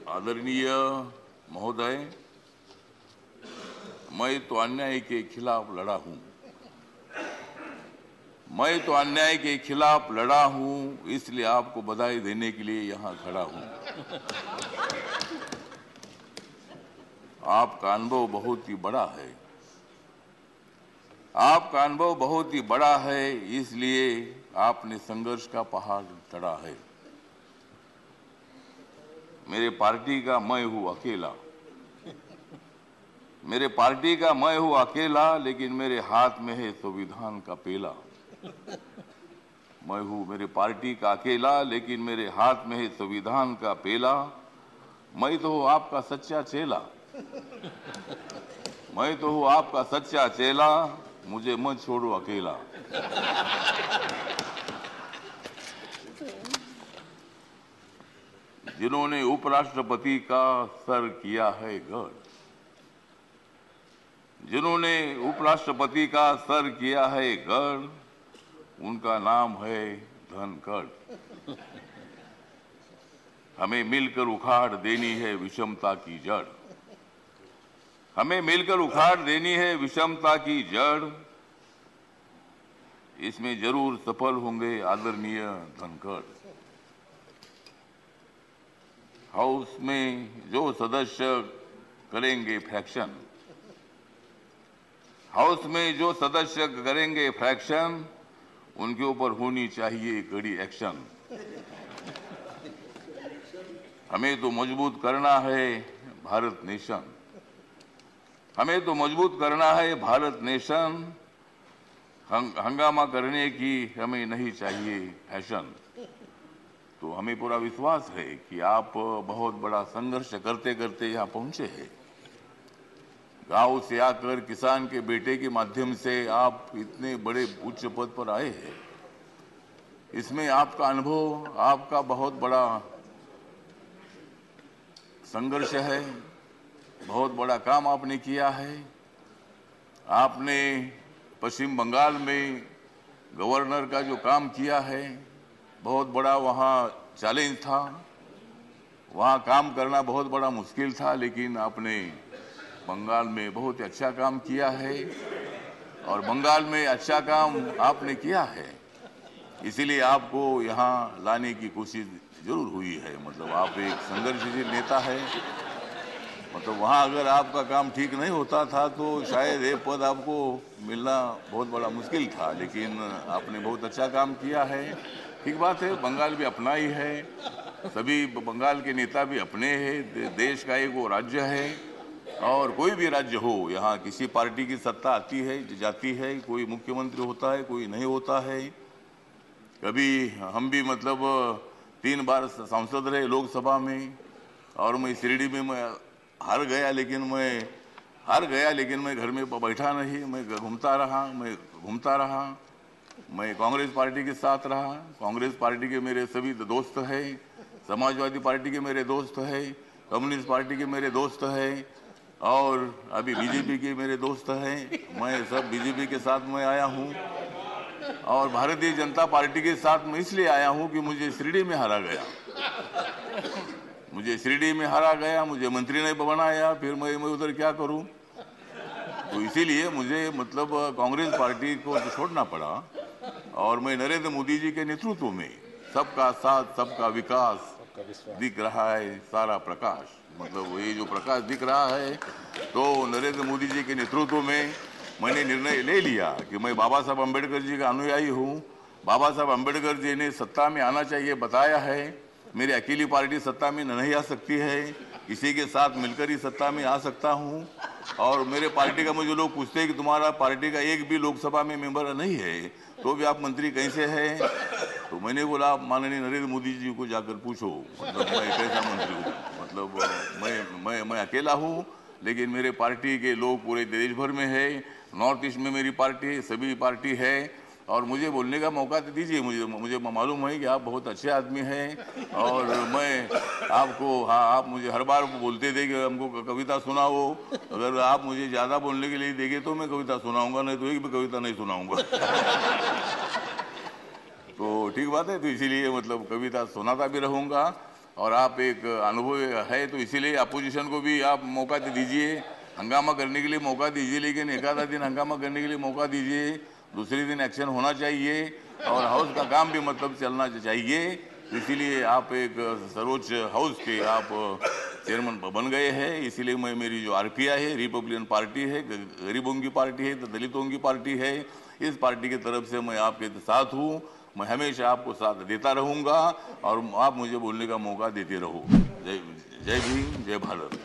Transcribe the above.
आदरणीय महोदय, मैं तो अन्याय के खिलाफ लड़ा हूं। मैं तो अन्याय के खिलाफ लड़ा हूं, इसलिए आपको बधाई देने के लिए यहां खड़ा हूं। आपका अनुभव बहुत ही बड़ा है। आपका अनुभव बहुत ही बड़ा है, इसलिए आपने संघर्ष का पहाड़ चढ़ा है। मेरे पार्टी का मैं हूं अकेला। मेरे पार्टी का मैं हूं अकेला, लेकिन मेरे हाथ में है संविधान का पेला। मैं हूं मेरे पार्टी का अकेला, लेकिन मेरे हाथ में है संविधान का पेला। मैं तो हूं आपका सच्चा चेला। मैं तो हूं आपका सच्चा चेला, मुझे मत छोड़ो अकेला। जिन्होंने उपराष्ट्रपति का सर किया है गढ़, जिन्होंने उपराष्ट्रपति का सर किया है गढ़, उनका नाम है धनखड़। हमें मिलकर उखाड़ देनी है विषमता की जड़। हमें मिलकर उखाड़ देनी है विषमता की जड़। इसमें जरूर सफल होंगे आदरणीय धनखड़। हाउस में जो सदस्य करेंगे फ्रैक्शन, हाउस में जो सदस्य करेंगे फ्रैक्शन, उनके ऊपर होनी चाहिए कड़ी एक्शन। हमें तो मजबूत करना है भारत नेशन। हमें तो मजबूत करना है भारत नेशन। हंगामा करने की हमें नहीं चाहिए फैशन। तो हमें पूरा विश्वास है कि आप बहुत बड़ा संघर्ष करते करते यहाँ पहुंचे हैं। गांव से आकर किसान के बेटे के माध्यम से आप इतने बड़े उच्च पद पर आए हैं। इसमें आपका अनुभव, आपका बहुत बड़ा संघर्ष है। बहुत बड़ा काम आपने किया है। आपने पश्चिम बंगाल में गवर्नर का जो काम किया है, बहुत बड़ा वहाँ चैलेंज था। वहाँ काम करना बहुत बड़ा मुश्किल था, लेकिन आपने बंगाल में बहुत अच्छा काम किया है। और बंगाल में अच्छा काम आपने किया है, इसीलिए आपको यहाँ लाने की कोशिश जरूर हुई है। मतलब आप एक संघर्षशील नेता है। मतलब वहाँ अगर आपका काम ठीक नहीं होता था तो शायद ये पद आपको मिलना बहुत बड़ा मुश्किल था, लेकिन आपने बहुत अच्छा काम किया है। ठीक बात है, बंगाल भी अपना ही है। सभी बंगाल के नेता भी अपने हैं। देश का एक वो राज्य है, और कोई भी राज्य हो, यहाँ किसी पार्टी की सत्ता आती है जाती है। कोई मुख्यमंत्री होता है, कोई नहीं होता है। कभी हम भी मतलब 3 बार सांसद रहे लोकसभा में, और मैं शिरडी में मैं हार गया, लेकिन मैं घर में बैठा नहीं। मैं घूमता रहा। मैं कांग्रेस पार्टी के साथ रहा। कांग्रेस पार्टी के मेरे सभी दोस्त हैं। समाजवादी पार्टी के मेरे दोस्त हैं। कम्युनिस्ट पार्टी के मेरे दोस्त हैं। और अभी बीजेपी के मेरे दोस्त हैं। मैं सब बीजेपी के साथ में आया हूँ। और भारतीय जनता पार्टी के साथ मैं इसलिए आया हूँ कि मुझे शिरडी में हारा गया। मुझे मंत्री ने बनाया, फिर मैं उधर क्या करूं। तो इसीलिए मुझे मतलब कांग्रेस पार्टी को छोड़ना पड़ा। और मैं नरेंद्र मोदी जी के नेतृत्व में सबका साथ सबका विकास दिख रहा है सारा प्रकाश। मतलब ये जो प्रकाश दिख रहा है, तो नरेंद्र मोदी जी के नेतृत्व में मैंने निर्णय ले लिया कि मैं बाबा साहब अम्बेडकर जी का अनुयायी हूँ। बाबा साहब अम्बेडकर जी ने सत्ता में आना चाहिए बताया है। मेरी अकेली पार्टी सत्ता में नहीं आ सकती है, किसी के साथ मिलकर ही सत्ता में आ सकता हूँ। और मेरे पार्टी का मुझे लोग पूछते हैं कि तुम्हारा पार्टी का एक भी लोकसभा में मेंबर नहीं है, तो भी आप मंत्री कैसे हैं। तो मैंने बोला माननीय नरेंद्र मोदी जी को जाकर पूछो, मतलब मैं कैसा मंत्री हूँ। मतलब मैं अकेला हूँ, लेकिन मेरे पार्टी के लोग पूरे देश भर में है। नॉर्थ ईस्ट में मेरी पार्टी सभी पार्टी है। और मुझे बोलने का मौका दीजिए। मुझे मालूम है कि आप बहुत अच्छे आदमी हैं। और मैं आपको, हाँ, आप मुझे हर बार बोलते थे कि हमको कविता सुनाओ। अगर आप मुझे ज़्यादा बोलने के लिए देंगे तो मैं कविता सुनाऊंगा, नहीं तो एक भी कविता नहीं सुनाऊंगा। तो ठीक बात है। तो इसीलिए मतलब कविता सुनाता भी रहूँगा। और आप एक अनुभव है, तो इसीलिए अपोजिशन को भी आप मौका दीजिए, हंगामा करने के लिए मौका दीजिए, लेकिन एक आधा दिन हंगामा करने के लिए मौका दीजिए, दूसरे दिन एक्शन होना चाहिए और हाउस का काम भी मतलब चलना चाहिए। इसीलिए आप एक सर्वोच्च हाउस के आप चेयरमैन बन गए हैं। इसीलिए मैं, मेरी जो आरपीआई है, रिपब्लिकन पार्टी है, गरीबों की पार्टी है, दलितों की पार्टी है, इस पार्टी की तरफ से मैं आपके साथ हूँ। मैं हमेशा आपको साथ देता रहूंगा और आप मुझे बोलने का मौका देते रहो। जय जय भीम, जय भारत।